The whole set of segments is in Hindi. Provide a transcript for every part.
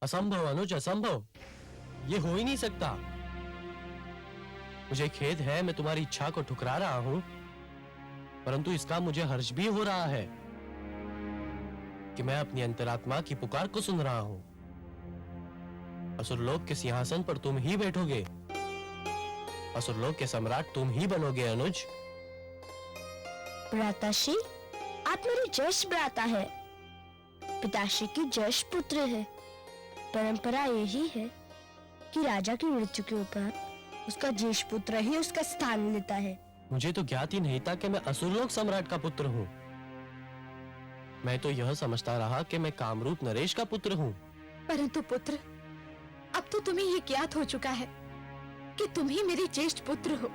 असंभव अनुज, असंभव। ये हो ही नहीं सकता। मुझे खेद है, मैं तुम्हारी इच्छा को ठुकरा रहा हूं, परंतु इसका मुझे हर्ष भी हो रहा है कि मैं अपनी अंतरात्मा की पुकार को सुन रहा हूं। असुरलोक के सिंहासन पर तुम ही बैठोगे, असुरलोक के सम्राट तुम ही बनोगे अनुज। भ्राताश्री, आप मेरे ज्येष्ठ भ्राता है, पिताश्री की ज्येष्ठ पुत्र है। परंपरा यही है कि राजा की मृत्यु के उपरांत उसका ज्येष्ठ पुत्र ही उसका स्थान लेता है। मुझे तो ज्ञात ही नहीं था कि मैं असुरलोक सम्राट का पुत्र हूँ। मैं तो यह समझता रहा कि मैं कामरूप नरेश का पुत्र हूँ। परंतु पुत्र, अब तो तुम्हें ये ज्ञात हो चुका है कि तुम ही मेरे ज्येष्ठ पुत्र हो,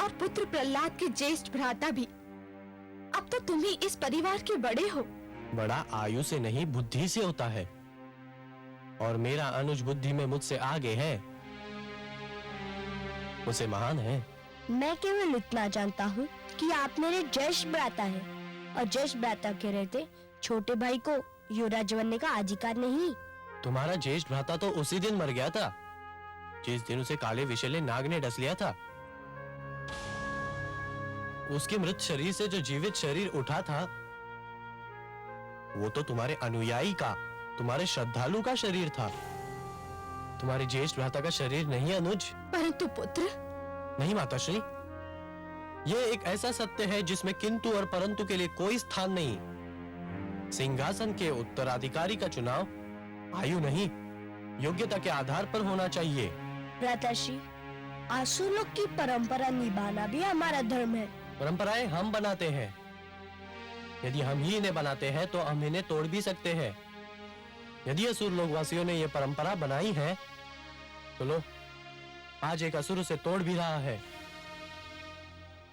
और पुत्र प्रहलाद के ज्येष्ठ भ्राता भी। अब तो तुम ही इस परिवार के बड़े हो। बड़ा आयु से नहीं, बुद्धि से होता है, और मेरा अनुज बुद्धि में मुझसे आगे है, मुझसे महान है। मैं केवल इतना जानता हूँ कि आप मेरे ज्येष्ठ भ्राता हैं, और ज्येष्ठ भ्राता के रहते छोटे भाई को युवराज बनने का अधिकार नहीं। तुम्हारा ज्येष्ठ भ्राता तो उसी दिन मर गया था जिस दिन उसे काले विषैले नाग ने डस लिया था। उसके मृत शरीर से जो जीवित शरीर उठा था, वो तो तुम्हारे अनुयायी का, तुम्हारे श्रद्धालु का शरीर था, तुम्हारे ज्येष्ठ भ्राता का शरीर नहीं अनुज। परंतु पुत्र, नहीं माताश्री, ये एक ऐसा सत्य है जिसमें किंतु और परंतु के लिए कोई स्थान नहीं। सिंहासन के उत्तराधिकारी का चुनाव आयु नहीं, योग्यता के आधार पर होना चाहिए। भ्राताश्री, असुरलोक की परंपरा निभाना भी हमारा धर्म है। परंपराएं हम बनाते हैं, यदि हम ही इन्हें बनाते हैं तो हम इन्हें तोड़ भी सकते हैं। यदि असुर लोकवासियों ने यह परंपरा बनाई है तो लो, आज एक असुर उसे तोड़ भी रहा है।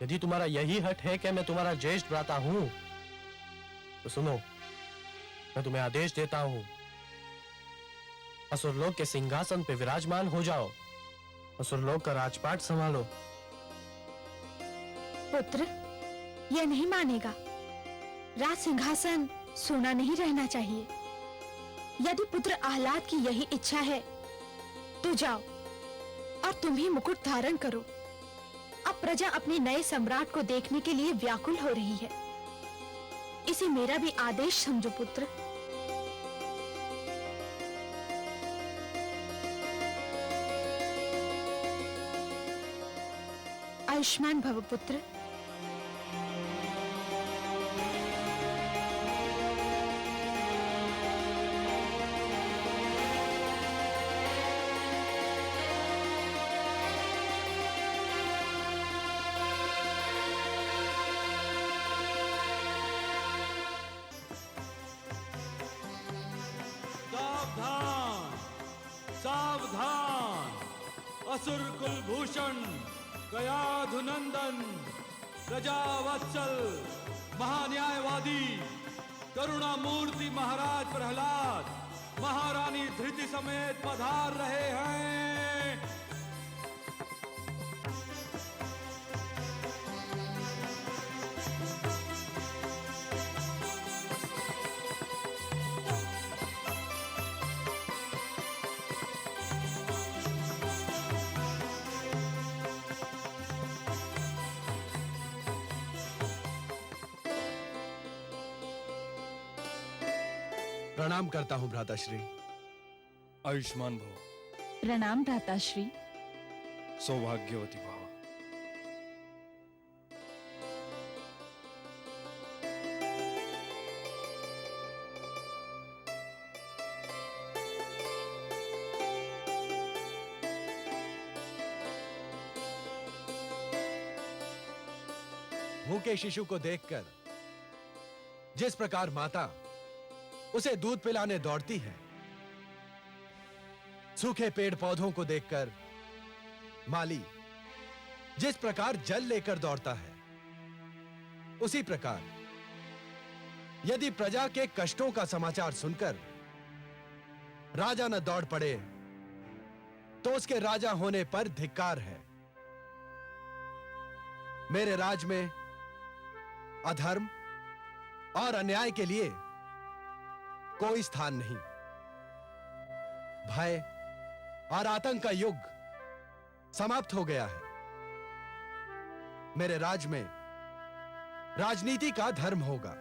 यदि तुम्हारा यही हट है कि मैं तुम्हारा ज्येष्ठ भ्राता हूं, तो सुनो, मैं तुम्हें आदेश देता हूं, असुरलोक के सिंहासन पे विराजमान हो जाओ, असुरलोक का राजपाट संभालो। पुत्र, यह नहीं मानेगा। राज सिंहासन सोना नहीं रहना चाहिए। यदि पुत्र आह्लाद की यही इच्छा है तो जाओ और तुम ही मुकुट धारण करो। अब प्रजा अपने नए सम्राट को देखने के लिए व्याकुल हो रही है। इसे मेरा भी आदेश समझो पुत्र। आयुष्मान भव पुत्र। सावधान, सावधान! असुर कुलभूषण, गयाधुनंदन, प्रजावत्सल, महान्यायवादी, करुणामूर्ति महाराज प्रहलाद महारानी धृति समेत पधार रहे हैं। प्रणाम करता हूं भ्राताश्री। आयुष्मान भव। प्रणाम भ्राताश्री। सौभाग्यवती भव। भूखे शिशु को देखकर जिस प्रकार माता उसे दूध पिलाने दौड़ती है, सूखे पेड़ पौधों को देखकर माली जिस प्रकार जल लेकर दौड़ता है, उसी प्रकार यदि प्रजा के कष्टों का समाचार सुनकर राजा न दौड़ पड़े तो उसके राजा होने पर धिक्कार है। मेरे राज में अधर्म और अन्याय के लिए कोई स्थान नहीं। भय और आतंक का युग समाप्त हो गया है। मेरे राज में राजनीति का धर्म होगा,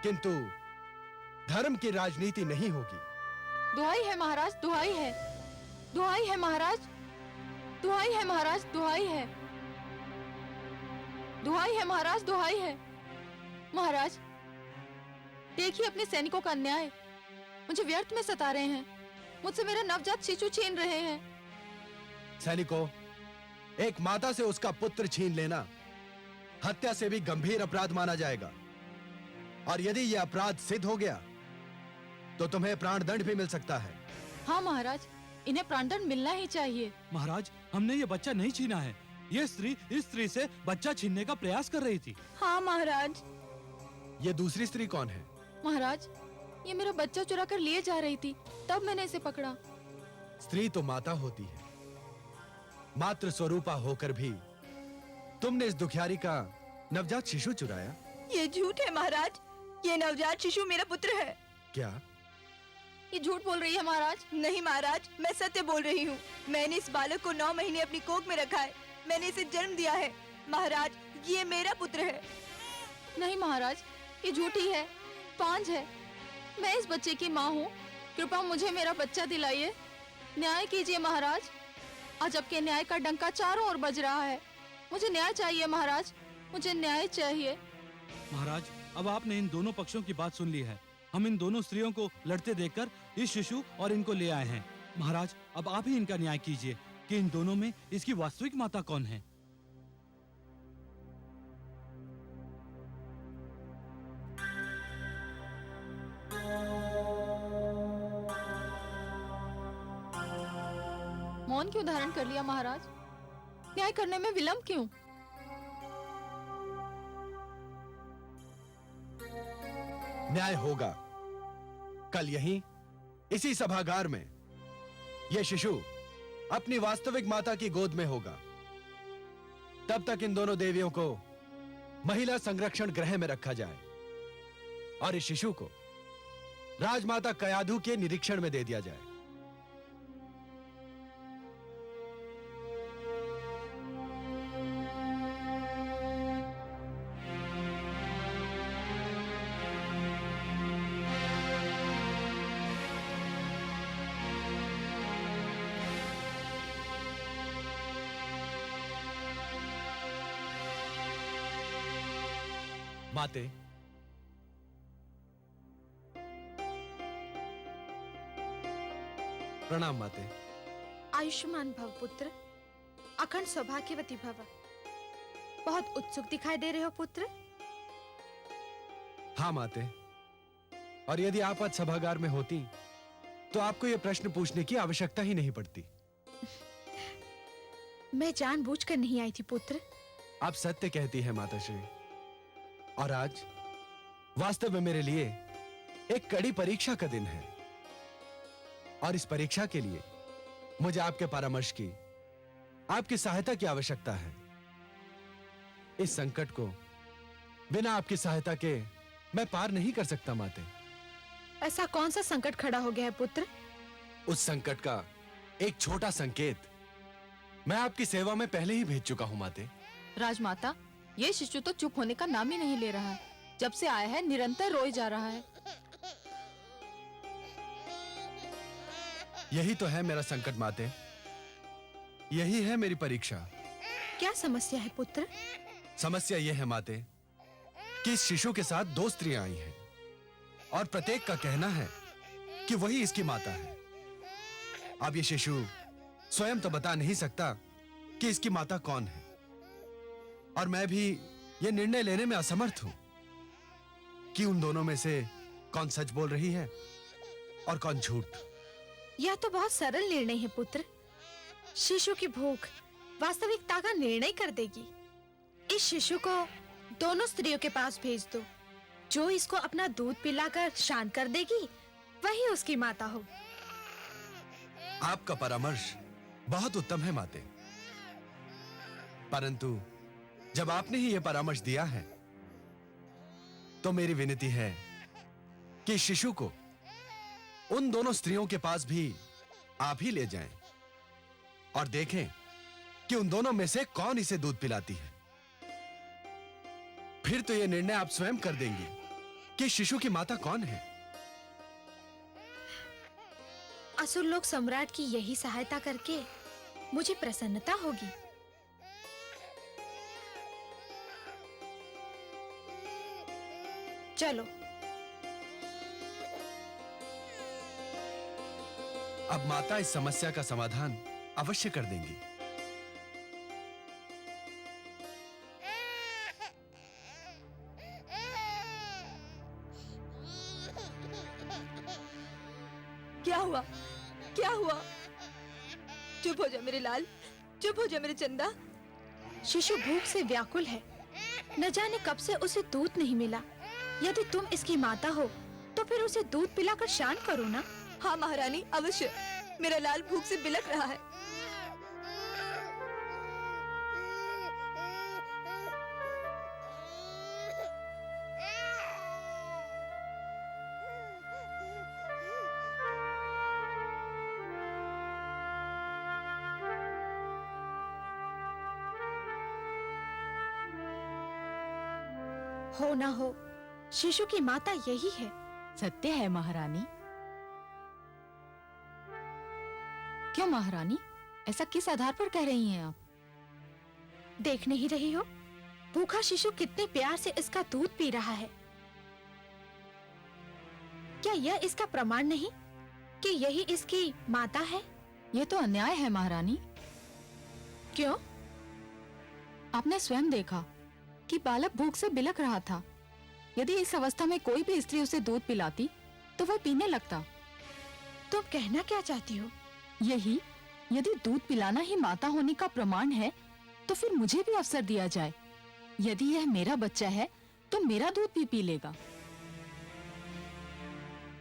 किंतु धर्म की राजनीति नहीं होगी। दुहाई है महाराज, दुहाई है, दुहाई है महाराज, दुहाई है महाराज, दुहाई है, दुहाई है महाराज, दुहाई है। महाराज देखिए अपने सैनिकों का अन्याय, मुझे व्यर्थ में सता रहे हैं, मुझसे मेरा नवजात शिशु छीन रहे हैं। सैनिकों, एक माता से उसका पुत्र छीन लेना हत्या से भी गंभीर अपराध माना जाएगा, और यदि यह अपराध सिद्ध हो गया तो तुम्हें प्राणदंड भी मिल सकता है। हाँ महाराज, इन्हें प्राणदंड मिलना ही चाहिए। महाराज, हमने ये बच्चा नहीं छीना है। ये स्त्री इस स्त्री से बच्चा छीनने का प्रयास कर रही थी। हाँ महाराज। यह दूसरी स्त्री कौन है? महाराज, ये मेरा बच्चा चुरा कर लिए जा रही थी, तब मैंने इसे पकड़ा। स्त्री तो माता होती है, मातृ स्वरूपा होकर भी तुमने इस दुखियारी का नवजात शिशु चुराया। ये झूठ है महाराज, ये नवजात शिशु मेरा पुत्र है। क्या? ये झूठ बोल रही है महाराज। नहीं महाराज, मैं सत्य बोल रही हूँ। मैंने इस बालक को 9 महीने अपनी कोख में रखा है, मैंने इसे जन्म दिया है। महाराज, ये मेरा पुत्र है। नहीं महाराज, ये झूठी है, पांच है। मैं इस बच्चे की माँ हूँ, कृपा मुझे मेरा बच्चा दिलाइए। न्याय कीजिए महाराज। अजब के न्याय का डंका चारों ओर बज रहा है। मुझे न्याय चाहिए महाराज, मुझे न्याय चाहिए। महाराज, अब आपने इन दोनों पक्षों की बात सुन ली है। हम इन दोनों स्त्रियों को लड़ते देखकर इस शिशु और इनको ले आए हैं। महाराज, अब आप ही इनका न्याय कीजिए कि इन दोनों में इसकी वास्तविक माता कौन है। मौन क्यों धारण कर लिया महाराज? न्याय करने में विलंब क्यों? न्याय होगा कल यहीं इसी सभागार में। यह शिशु अपनी वास्तविक माता की गोद में होगा। तब तक इन दोनों देवियों को महिला संरक्षण गृह में रखा जाए और इस शिशु को राजमाता कयाधु के निरीक्षण में दे दिया जाए। माते, प्रणाम माते। आयुष्मान भव पुत्र, अखंड सौभाग्यवती भव। बहुत उत्सुक दिखाई दे रहे हो पुत्र। हाँ माते, और यदि आप आज सभागार में होती तो आपको यह प्रश्न पूछने की आवश्यकता ही नहीं पड़ती। मैं जानबूझकर नहीं आई थी पुत्र। आप सत्य कहती हैं माताश्री, और आज वास्तव में मेरे लिए एक कड़ी परीक्षा का दिन है, और इस परीक्षा के लिए मुझे आपके परामर्श की, आपकी सहायता की आवश्यकता है। इस संकट को बिना आपकी सहायता के मैं पार नहीं कर सकता माते। ऐसा कौन सा संकट खड़ा हो गया है पुत्र? उस संकट का एक छोटा संकेत मैं आपकी सेवा में पहले ही भेज चुका हूं माते। राजमाता, ये शिशु तो चुप होने का नाम ही नहीं ले रहा है। जब से आया है निरंतर रोए जा रहा है। यही तो है मेरा संकट माते, यही है मेरी परीक्षा। क्या समस्या है पुत्र? समस्या यह है माते कि इस शिशु के साथ 2 स्त्रियां आई हैं, और प्रत्येक का कहना है कि वही इसकी माता है। अब ये शिशु स्वयं तो बता नहीं सकता कि इसकी माता कौन है, और मैं भी ये निर्णय लेने में असमर्थ हूं कि उन दोनों में से कौन सच बोल रही है और कौन झूठ। यह तो बहुत सरल निर्णय है पुत्र। शिशु की भूख वास्तविकता का निर्णय कर देगी। इस शिशु को दोनों स्त्रियों के पास भेज दो। जो इसको अपना दूध पिलाकर शांत कर देगी, वही उसकी माता हो। आपका परामर्श बहुत उत्तम है माते, परंतु जब आपने ही यह परामर्श दिया है तो मेरी विनती है कि शिशु को उन दोनों स्त्रियों के पास भी आप ही ले जाएं और देखें कि उन दोनों में से कौन इसे दूध पिलाती है। फिर तो यह निर्णय आप स्वयं कर देंगी कि शिशु की माता कौन है। असुर लोग सम्राट की यही सहायता करके मुझे प्रसन्नता होगी। चलो अब माता इस समस्या का समाधान अवश्य कर देंगी। क्या हुआ? क्या हुआ? चुप हो जा मेरे लाल, चुप हो जा मेरे चंदा। शिशु भूख से व्याकुल है, न जाने कब से उसे दूध नहीं मिला। यदि तुम इसकी माता हो तो फिर उसे दूध पिलाकर शांत करो ना। हाँ महारानी, अवश्य। मेरा लाल भूख से बिलख रहा है। हो ना हो, शिशु की माता यही है। सत्य है महारानी। क्यों महारानी, ऐसा किस आधार पर कह रही हैं आप? देख नहीं रही हो, भूखा शिशु कितने प्यार से इसका दूध पी रहा है। क्या यह इसका प्रमाण नहीं कि यही इसकी माता है? यह तो अन्याय है महारानी। क्यों? आपने स्वयं देखा कि बालक भूख से बिलख रहा था। यदि इस अवस्था में कोई भी स्त्री उसे दूध पिलाती तो वह पीने लगता। तुम कहना क्या चाहती हो? यही, यदि दूध पिलाना ही माता होने का प्रमाण है तो फिर मुझे भी अवसर दिया जाए। यदि यह मेरा बच्चा है तो मेरा दूध भी पी लेगा।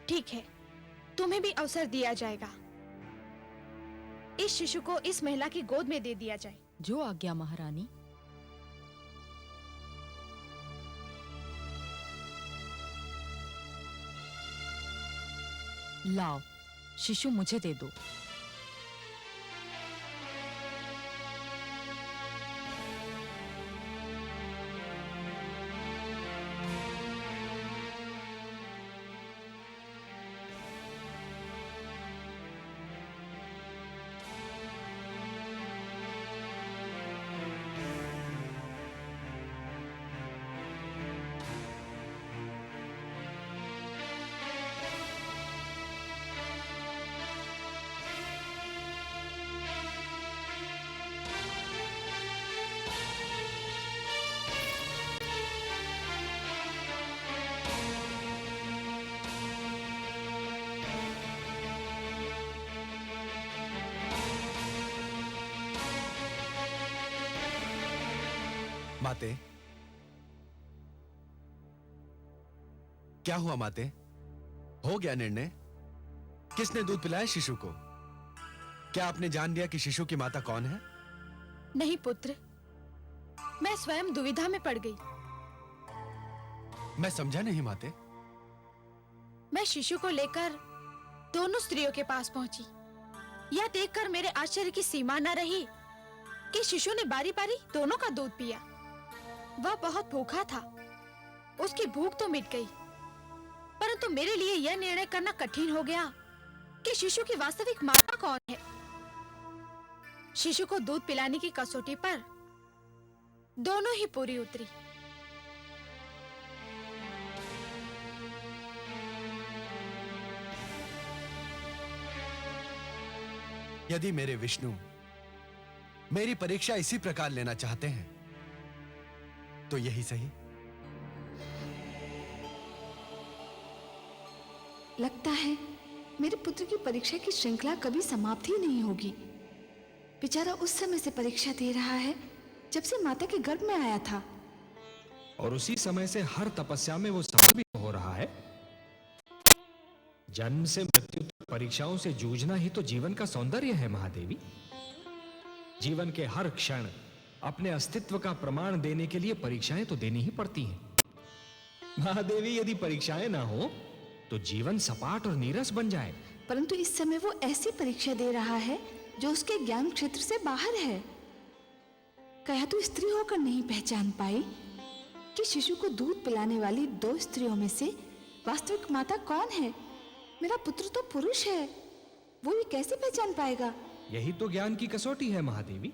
ठीक है, तुम्हें भी अवसर दिया जाएगा। इस शिशु को इस महिला की गोद में दे दिया जाए। जो आज्ञा महारानी। लाओ, शिशु मुझे दे दो। माते, क्या हुआ माते? हो गया निर्णय? किसने दूध पिलाया शिशु को? क्या आपने जान लिया कि शिशु की माता कौन है? नहीं पुत्र, मैं स्वयं दुविधा में पड़ गई। मैं समझा नहीं माते। मैं शिशु को लेकर दोनों स्त्रियों के पास पहुंची। यह देखकर मेरे आश्चर्य की सीमा न रही कि शिशु ने बारी बारी दोनों का दूध पिया। वह बहुत भूखा था, उसकी भूख तो मिट गई, परंतु मेरे लिए यह निर्णय करना कठिन हो गया कि शिशु की वास्तविक माता कौन है। शिशु को दूध पिलाने की कसौटी पर दोनों ही पूरी उतरी। यदि मेरे विष्णु मेरी परीक्षा इसी प्रकार लेना चाहते हैं तो यही सही। लगता है मेरे पुत्र की परीक्षा की श्रृंखला कभी समाप्त ही नहीं होगी। बेचारा उस समय से परीक्षा दे रहा है जब से माता के गर्भ में आया था, और उसी समय से हर तपस्या में वो सफल भी हो रहा है। जन्म से मृत्यु तक परीक्षाओं से जूझना ही तो जीवन का सौंदर्य है महादेवी। जीवन के हर क्षण अपने अस्तित्व का प्रमाण देने के लिए परीक्षाएं तो देनी ही पड़ती हैं। महादेवी, यदि परीक्षाएं ना हो तो जीवन सपाट और नीरस बन जाए। परंतु इस समय वो ऐसी परीक्षा दे रहा है जो उसके ज्ञान क्षेत्र से बाहर है। क्या तू स्त्री होकर नहीं पहचान पाई कि शिशु को दूध पिलाने वाली 2 स्त्रियों में से वास्तविक माता कौन है? मेरा पुत्र तो पुरुष है, वो ये कैसे पहचान पाएगा? यही तो ज्ञान की कसौटी है महादेवी।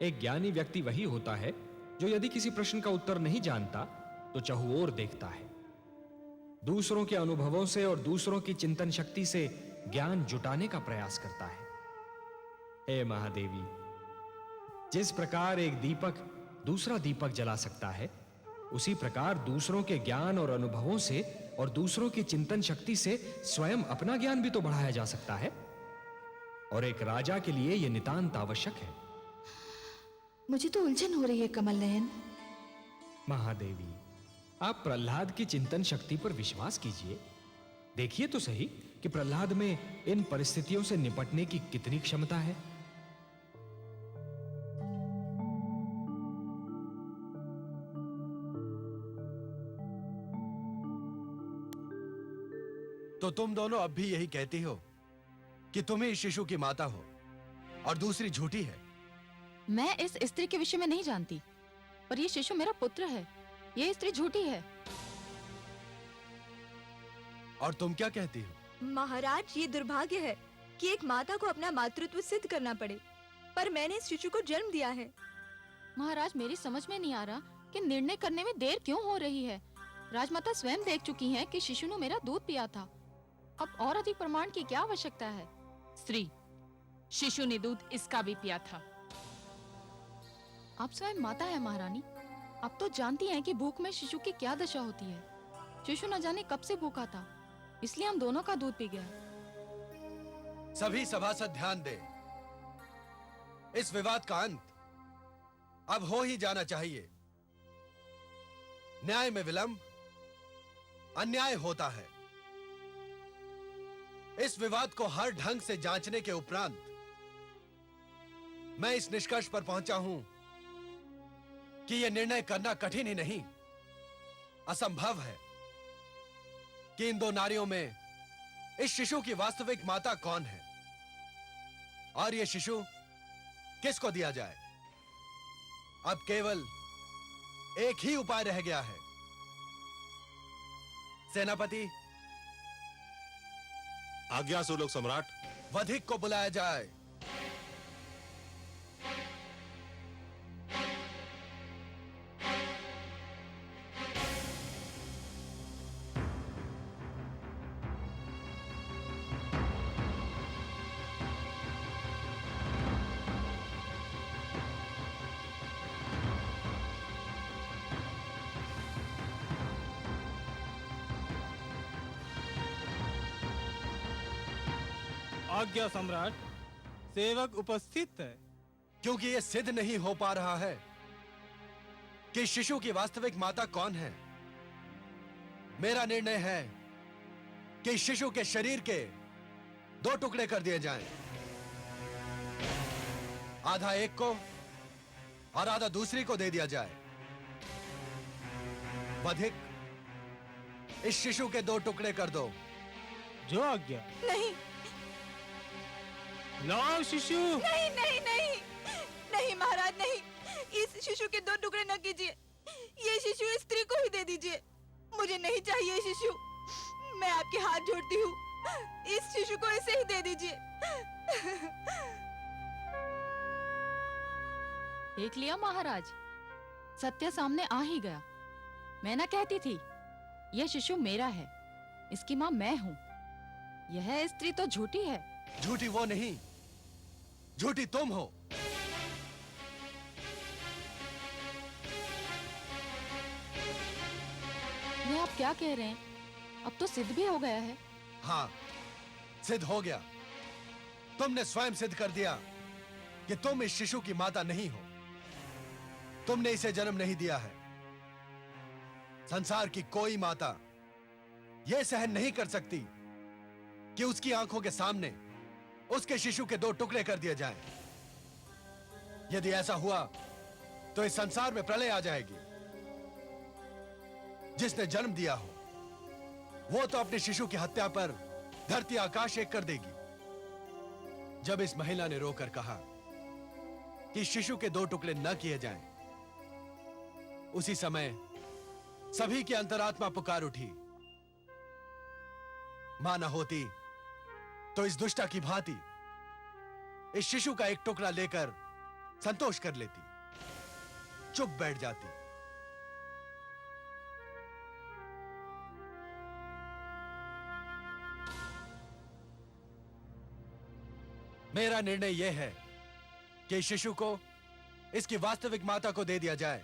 एक ज्ञानी व्यक्ति वही होता है जो यदि किसी प्रश्न का उत्तर नहीं जानता तो चहुओर देखता है, दूसरों के अनुभवों से और दूसरों की चिंतन शक्ति से ज्ञान जुटाने का प्रयास करता है। हे महादेवी, जिस प्रकार एक दीपक दूसरा दीपक जला सकता है, उसी प्रकार दूसरों के ज्ञान और अनुभवों से और दूसरों की चिंतन शक्ति से स्वयं अपना ज्ञान भी तो बढ़ाया जा सकता है, और एक राजा के लिए यह नितांत आवश्यक है। मुझे तो उलझन हो रही है कमल नयन। महादेवी, आप प्रहलाद की चिंतन शक्ति पर विश्वास कीजिए। देखिए तो सही कि प्रहलाद में इन परिस्थितियों से निपटने की कितनी क्षमता है। तो तुम दोनों अब भी यही कहती हो कि तुम ही इस शिशु की माता हो और दूसरी झूठी है। मैं इस स्त्री के विषय में नहीं जानती, पर ये शिशु मेरा पुत्र है। ये स्त्री झूठी है। और तुम क्या कहती हो? महाराज, ये दुर्भाग्य है कि एक माता को अपना मातृत्व सिद्ध करना पड़े, पर मैंने इस शिशु को जन्म दिया है। महाराज, मेरी समझ में नहीं आ रहा कि निर्णय करने में देर क्यों हो रही है। राजमाता स्वयं देख चुकी हैं कि शिशु ने मेरा दूध पिया था। अब और अधिक प्रमाण की क्या आवश्यकता है? स्त्री, शिशु ने दूध इसका भी पिया था। आप स्वयं माता है महारानी, आप तो जानती हैं कि भूख में शिशु की क्या दशा होती है। शिशु न जाने कब से भूखा था, इसलिए हम दोनों का दूध पी गया। सभी सभासद ध्यान दें। इस विवाद का अंत अब हो ही जाना चाहिए। न्याय में विलंब अन्याय होता है। इस विवाद को हर ढंग से जांचने के उपरांत मैं इस निष्कर्ष पर पहुंचा हूं कि यह निर्णय करना कठिन ही नहीं, असंभव है कि इन 2 नारियों में इस शिशु की वास्तविक माता कौन है और यह शिशु किसको दिया जाए। अब केवल एक ही उपाय रह गया है। सेनापति, आज्ञा सुलोक सम्राट। वधिक को बुलाया जाए। आज्ञा सम्राट, सेवक उपस्थित है। क्योंकि यह सिद्ध नहीं हो पा रहा है कि शिशु की वास्तविक माता कौन है, मेरा निर्णय है कि शिशु के शरीर के 2 टुकड़े कर दिए जाएं। आधा एक को और आधा दूसरी को दे दिया जाए। वधिक, इस शिशु के 2 टुकड़े कर दो। जो आज्ञा। नहीं लाओ शिशु। नहीं नहीं नहीं नहीं महाराज, नहीं। इस शिशु के 2 टुकड़े न कीजिए। ये शिशु इस स्त्री को ही दे दीजिए। मुझे नहीं चाहिए ये शिशु। मैं आपके हाथ जोड़ती हूँ, इस शिशु को इसे ही दे दीजिए। देख लिया महाराज, सत्य सामने आ ही गया। मैं ना कहती थी यह शिशु मेरा है, इसकी माँ मैं हूँ। यह स्त्री तो झूठी है। झूठी वो नहीं, झूठी तुम हो। ये आप क्या कह रहे हैं? अब तो सिद्ध भी हो गया है। हाँ, सिद्ध हो गया। तुमने स्वयं सिद्ध कर दिया कि तुम इस शिशु की माता नहीं हो। तुमने इसे जन्म नहीं दिया है। संसार की कोई माता यह सहन नहीं कर सकती कि उसकी आंखों के सामने उसके शिशु के 2 टुकड़े कर दिए जाएं। यदि ऐसा हुआ तो इस संसार में प्रलय आ जाएगी। जिसने जन्म दिया हो वो तो अपने शिशु की हत्या पर धरती आकाश एक कर देगी। जब इस महिला ने रोकर कहा कि शिशु के 2 टुकड़े न किए जाएं, उसी समय सभी की अंतरात्मा पुकार उठी, मां न होती तो इस दुष्टा की भांति इस शिशु का एक टुकड़ा लेकर संतोष कर लेती, चुप बैठ जाती। मेरा निर्णय यह है कि इस शिशु को इसकी वास्तविक माता को दे दिया जाए।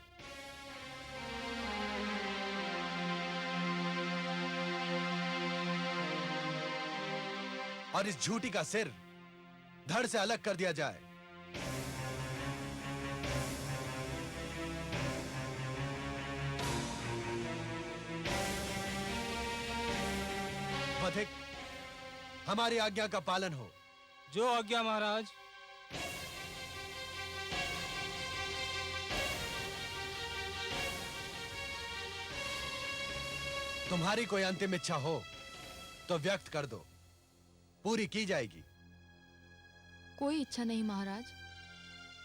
और इस झूठी का सिर धड़ से अलग कर दिया जाए। वधिक, हमारी आज्ञा का पालन हो। जो आज्ञा महाराज। तुम्हारी कोई अंतिम इच्छा हो तो व्यक्त कर दो, पूरी की जाएगी। कोई इच्छा नहीं महाराज।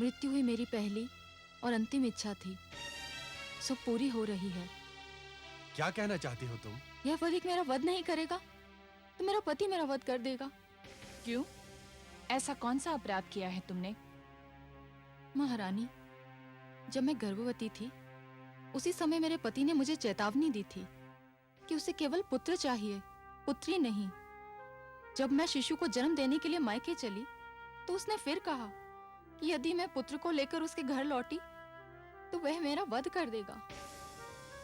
मृत्यु ही मेरी पहली और अंतिम इच्छा थी, सो पूरी हो रही है। क्या कहना चाहती हो तुम? यह वधिक मेरा वध नहीं करेगा तो मेरा पति मेरा वध कर देगा। क्यों? ऐसा कौन सा अपराध किया है तुमने? महारानी, जब मैं गर्भवती थी उसी समय मेरे पति ने मुझे चेतावनी दी थी कि उसे केवल पुत्र चाहिए, पुत्री नहीं। जब मैं शिशु को जन्म देने के लिए मायके चली तो उसने फिर कहा कि यदि मैं पुत्र को लेकर उसके घर लौटी तो वह मेरा वध कर देगा।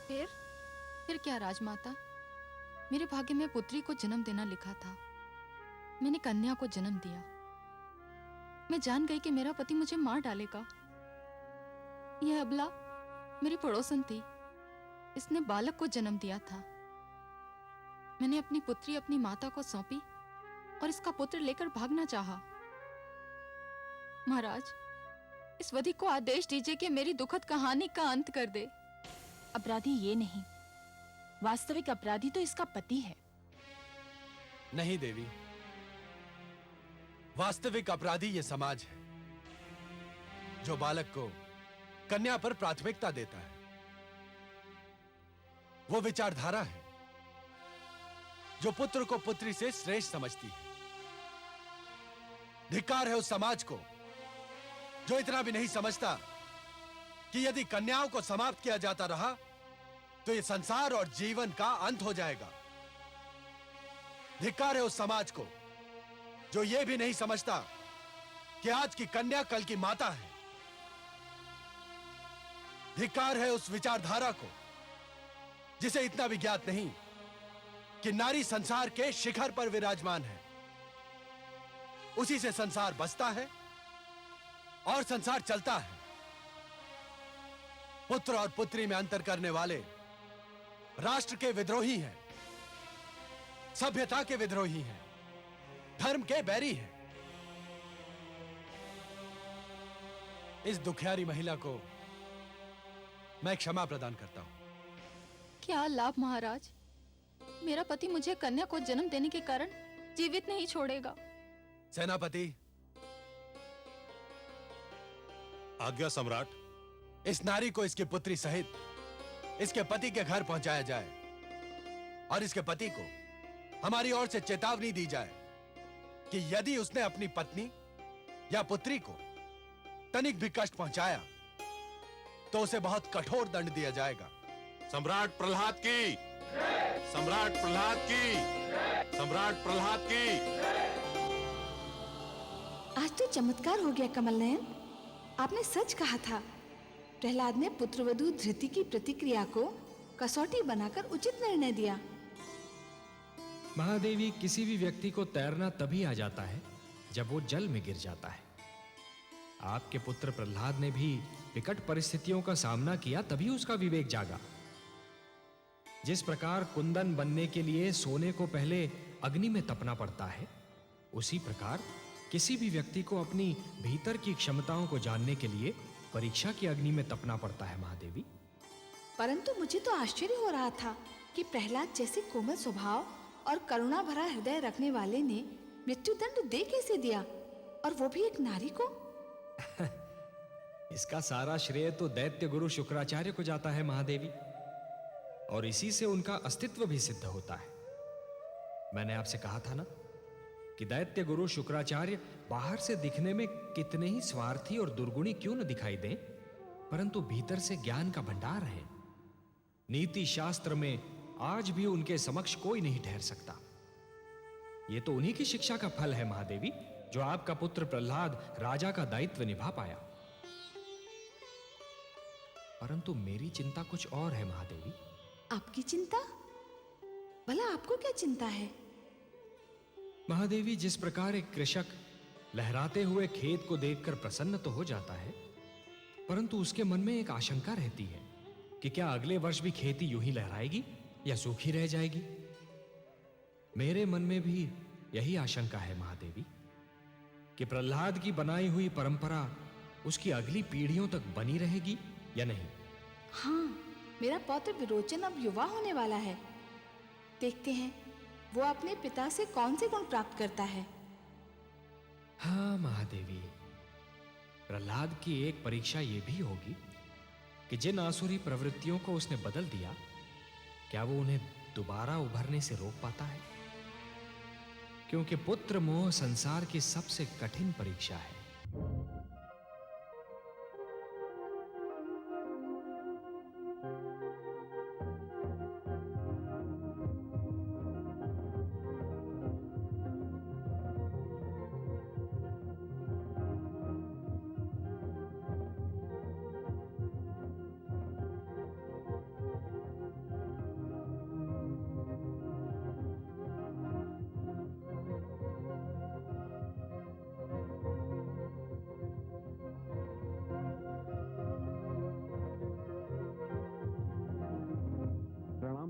फिर क्या राजमाता, मेरे भाग्य में पुत्री को जन्म देना लिखा था। मैंने कन्या को जन्म दिया। मैं जान गई कि मेरा पति मुझे मार डालेगा। यह अबला मेरी पड़ोसन थी, इसने बालक को जन्म दिया था। मैंने अपनी पुत्री अपनी माता को सौंपी और इसका पुत्र लेकर भागना चाहा। महाराज, इस वधिक को आदेश दीजिए कि मेरी दुखद कहानी का अंत कर दे। अपराधी ये नहीं, वास्तविक अपराधी तो इसका पति है। नहीं देवी, वास्तविक अपराधी ये समाज है जो बालक को कन्या पर प्राथमिकता देता है। वो विचारधारा है जो पुत्र को पुत्री से श्रेष्ठ समझती है। धिक्कार है उस समाज को जो इतना भी नहीं समझता कि यदि कन्याओं को समाप्त किया जाता रहा तो ये संसार और जीवन का अंत हो जाएगा। धिक्कार है उस समाज को जो ये भी नहीं समझता कि आज की कन्या कल की माता है। धिक्कार है उस विचारधारा को जिसे इतना भी ज्ञात नहीं कि नारी संसार के शिखर पर विराजमान है, उसी से संसार बसता है और संसार चलता है। पुत्र और पुत्री में अंतर करने वाले राष्ट्र के विद्रोही हैं, सभ्यता के विद्रोही हैं, धर्म के बैरी हैं। इस दुखियारी महिला को मैं क्षमा प्रदान करता हूं। क्या लाभ महाराज, मेरा पति मुझे कन्या को जन्म देने के कारण जीवित नहीं छोड़ेगा। सेनापति, आज्ञा सम्राट। इस नारी को इसकी पुत्री सहित इसके पति के घर पहुंचाया जाए और इसके पति को हमारी ओर से चेतावनी दी जाए कि यदि उसने अपनी पत्नी या पुत्री को तनिक भी कष्ट पहुंचाया तो उसे बहुत कठोर दंड दिया जाएगा। सम्राट प्रहलाद की, सम्राट प्रहलाद की, सम्राट प्रहलाद की। आज तो चमत्कार हो गया कमल नयन। आपने सच कहा था। प्रहलाद ने पुत्रवधू धृति की प्रतिक्रिया को कसौटी बनाकर उचित निर्णय दिया। महादेवी, किसी भी व्यक्ति को तैरना तभी आ जाता है जब वो जल में गिर जाता है। आपके पुत्र प्रहलाद ने भी विकट परिस्थितियों का सामना किया, तभी उसका विवेक जागा। जिस प्रकार कुंदन बनने के लिए सोने को पहले अग्नि में तपना पड़ता है, उसी प्रकार किसी भी व्यक्ति को अपनी भीतर की क्षमताओं को जानने के लिए परीक्षा की अग्नि में तपना पड़ता है। महादेवी, परंतु मुझे तो आश्चर्य हो रहा था कि प्रहलाद जैसे कोमल स्वभाव और करुणा भरा हृदय रखने वाले ने मृत्युदंड दे कैसे दिया, और वो भी एक नारी को? इसका सारा श्रेय तो दैत्य गुरु शुक्राचार्य को जाता है महादेवी, और इसी से उनका अस्तित्व भी सिद्ध होता है। मैंने आपसे कहा था ना कि दैत्य गुरु शुक्राचार्य बाहर से दिखने में कितने ही स्वार्थी और दुर्गुणी क्यों न दिखाई दें, परंतु भीतर से ज्ञान का भंडार है। नीति शास्त्र में आज भी उनके समक्ष कोई नहीं ठहर सकता। यह तो उन्हीं की शिक्षा का फल है महादेवी, जो आपका पुत्र प्रहलाद राजा का दायित्व निभा पाया। परंतु मेरी चिंता कुछ और है महादेवी। आपकी चिंता? भला आपको क्या चिंता है? महादेवी, जिस प्रकार एक कृषक लहराते हुए खेत को देखकर प्रसन्न तो हो जाता है, परंतु उसके मन में एक आशंका रहती है कि क्या अगले वर्ष भी खेती यूं ही लहराएगी या सूखी रह जाएगी। मेरे मन में भी यही आशंका है महादेवी कि प्रहलाद की बनाई हुई परंपरा उसकी अगली पीढ़ियों तक बनी रहेगी या नहीं। हाँ, मेरा पौत्र विरोचन अब युवा होने वाला है। देखते हैं वो अपने पिता से कौन से गुण प्राप्त करता है। हाँ महादेवी, प्रहलाद की एक परीक्षा यह भी होगी कि जिन आसुरी प्रवृत्तियों को उसने बदल दिया, क्या वो उन्हें दोबारा उभरने से रोक पाता है? क्योंकि पुत्र मोह संसार की सबसे कठिन परीक्षा है।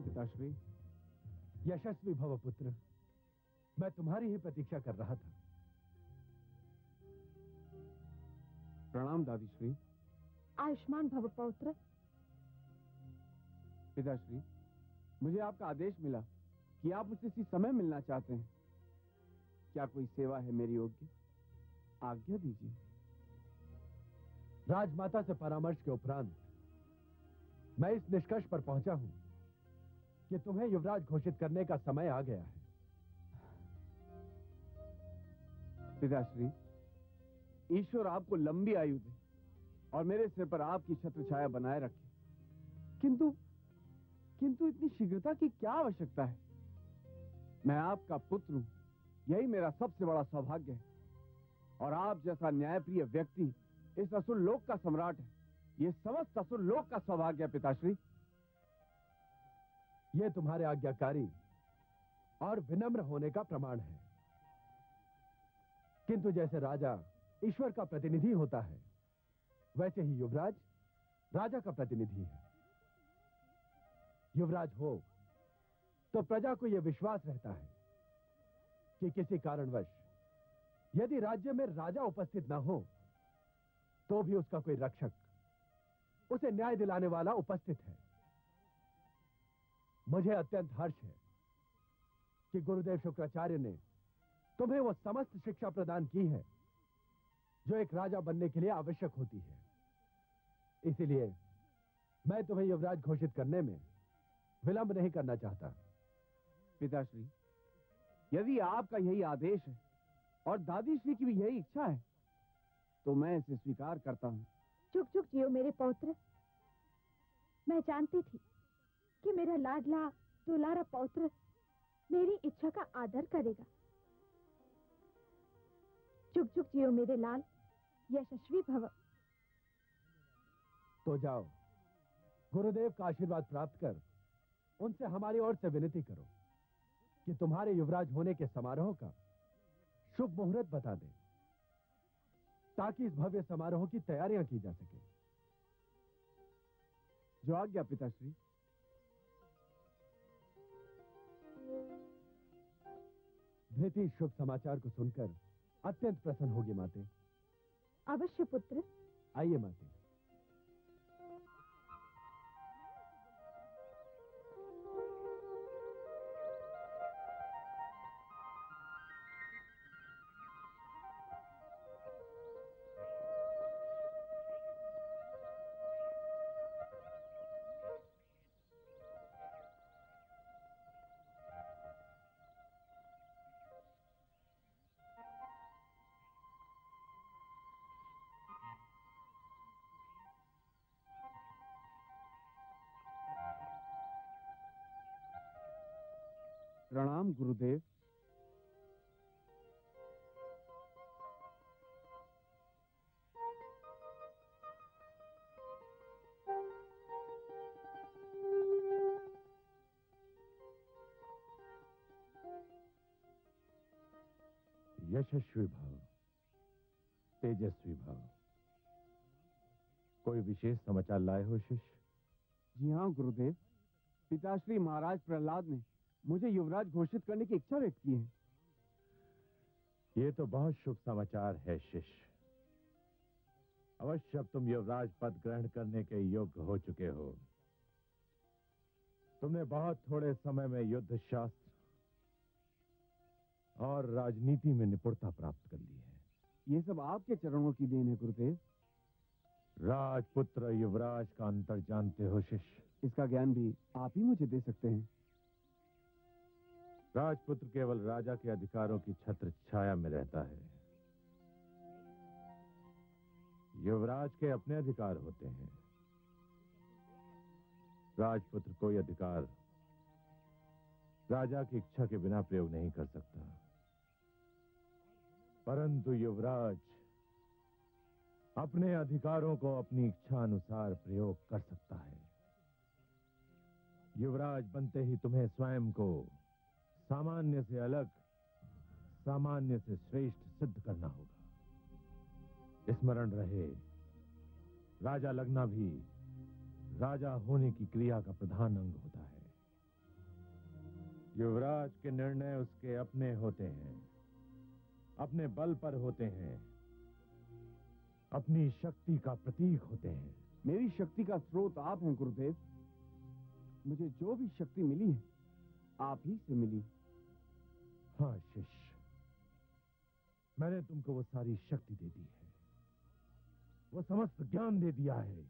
पिताश्री, यशस्वी भव पुत्र। मैं तुम्हारी ही प्रतीक्षा कर रहा था। प्रणाम दादीश्री। आयुष्मान भव पौत्र। पिताश्री, मुझे आपका आदेश मिला कि आप मुझसे इसी समय मिलना चाहते हैं। क्या कोई सेवा है मेरी योग्य? आज्ञा दीजिए। राजमाता से परामर्श के उपरांत मैं इस निष्कर्ष पर पहुंचा हूं कि तुम्हें युवराज घोषित करने का समय आ गया है। पिताश्री, ईश्वर आपको लंबी आयु दे और मेरे सिर पर आपकी छत्र छाया बनाए रखे। किंतु इतनी शीघ्रता की क्या आवश्यकता है? मैं आपका पुत्र हूं, यही मेरा सबसे बड़ा सौभाग्य है। और आप जैसा न्यायप्रिय व्यक्ति इस असुर लोक का सम्राट है। यह समस्त असुर लोक का सौभाग्य है पिताश्री। यह तुम्हारे आज्ञाकारी और विनम्र होने का प्रमाण है। किंतु जैसे राजा ईश्वर का प्रतिनिधि होता है, वैसे ही युवराज राजा का प्रतिनिधि है। युवराज हो तो प्रजा को यह विश्वास रहता है कि किसी कारणवश यदि राज्य में राजा उपस्थित ना हो, तो भी उसका कोई रक्षक, उसे न्याय दिलाने वाला उपस्थित है। मुझे अत्यंत हर्ष है कि गुरुदेव शुक्राचार्य ने तुम्हें वो समस्त शिक्षा प्रदान की है जो एक राजा बनने के लिए आवश्यक होती है। इसीलिए मैं तुम्हें युवराज घोषित करने में विलंब नहीं करना चाहता। पिताश्री, यदि आपका यही आदेश है और दादीश्री की भी यही इच्छा है, तो मैं इसे स्वीकार करता हूं। चुप चुप जियो मेरे पौत्र। मैं जानती थी कि मेरा लाडला दुलारा पौत्र मेरी इच्छा का आदर करेगा। चुप चुप जियो मेरे लाल, यशस्वी भव। तो जाओ, गुरुदेव का आशीर्वाद प्राप्त कर उनसे हमारी ओर से विनती करो कि तुम्हारे युवराज होने के समारोह का शुभ मुहूर्त बता दें, ताकि इस भव्य समारोह की तैयारियां की जा सके। जो आज्ञा पिताश्री। धृति शुभ समाचार को सुनकर अत्यंत प्रसन्न होगी माते। अवश्य पुत्र। आइए माते। प्रणाम गुरुदेव। यशस्वी भव, तेजस्वी भव। कोई विशेष समाचार लाए हो शिष्य? जी हाँ गुरुदेव, पिताश्री महाराज प्रहलाद ने मुझे युवराज घोषित करने की इच्छा व्यक्त की है। ये तो बहुत शुभ समाचार है शिष्य। अवश्य अब तुम युवराज पद ग्रहण करने के योग्य हो चुके हो। तुमने बहुत थोड़े समय में युद्ध शास्त्र और राजनीति में निपुणता प्राप्त कर ली है। ये सब आपके चरणों की देन है गुरुदेव। राजपुत्र युवराज का अंतर जानते हो शिष्य? इसका ज्ञान भी आप ही मुझे दे सकते हैं। राजपुत्र केवल राजा के अधिकारों की छत्र छाया में रहता है। युवराज के अपने अधिकार होते हैं। राजपुत्र कोई अधिकार राजा की इच्छा के बिना प्रयोग नहीं कर सकता, परंतु युवराज अपने अधिकारों को अपनी इच्छा अनुसार प्रयोग कर सकता है। युवराज बनते ही तुम्हें स्वयं को सामान्य से अलग, सामान्य से श्रेष्ठ सिद्ध करना होगा। स्मरण रहे, राजा लगना भी राजा होने की क्रिया का प्रधान अंग होता है। युवराज के निर्णय उसके अपने होते हैं, अपने बल पर होते हैं, अपनी शक्ति का प्रतीक होते हैं। मेरी शक्ति का स्रोत आप हैं गुरुदेव। मुझे जो भी शक्ति मिली है आप ही से मिली। हाँ शिष्य, मैंने तुमको वो सारी शक्ति दे दी है, वो समस्त ज्ञान दे दिया है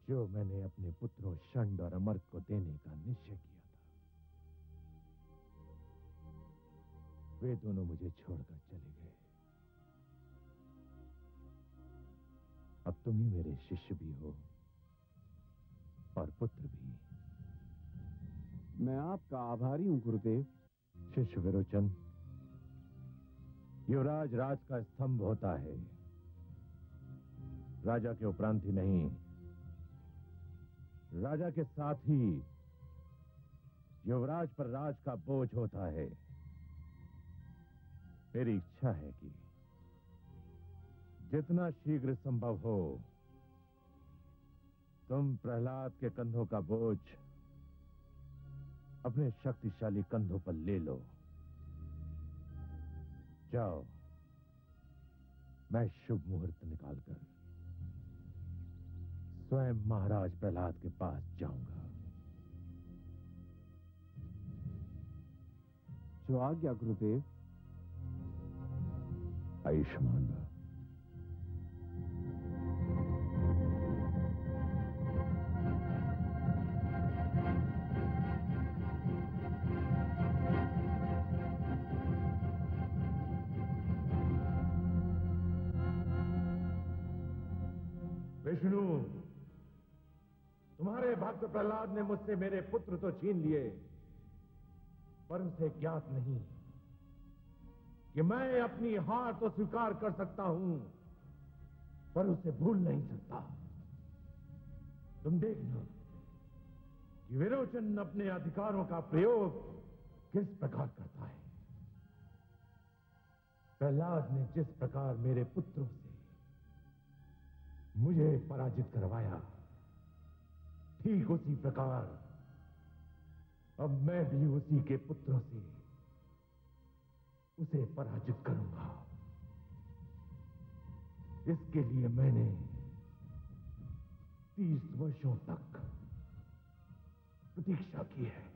जो मैंने अपने पुत्रों षंड और अमर्क को देने का निश्चय किया था। वे दोनों मुझे छोड़कर चले गए। अब तुम ही मेरे शिष्य भी हो और पुत्र भी। मैं आपका आभारी हूं गुरुदेव। शिष्य विरोचन, युवराज राज का स्तंभ होता है, राजा के उपरांत ही नहीं, राजा के साथ ही युवराज पर राज का बोझ होता है। मेरी इच्छा है कि जितना शीघ्र संभव हो तुम प्रहलाद के कंधों का बोझ अपने शक्तिशाली कंधों पर ले लो। जाओ, मैं शुभ मुहूर्त निकालकर स्वयं महाराज प्रहलाद के पास जाऊंगा। जो आज्ञा गुरुदेव। आयुष्मान भव। विष्णु, तुम्हारे भक्त प्रहलाद ने मुझसे मेरे पुत्र तो छीन लिए, पर उसे ज्ञात नहीं कि मैं अपनी हार तो स्वीकार कर सकता हूं, पर उसे भूल नहीं सकता। तुम देखना कि विरोचन अपने अधिकारों का प्रयोग किस प्रकार करता है। प्रहलाद ने जिस प्रकार मेरे पुत्रों से मुझे पराजित करवाया, ठीक उसी प्रकार अब मैं भी उसी के पुत्रों से उसे पराजित करूंगा। इसके लिए मैंने 30 वर्षों तक प्रतीक्षा की है।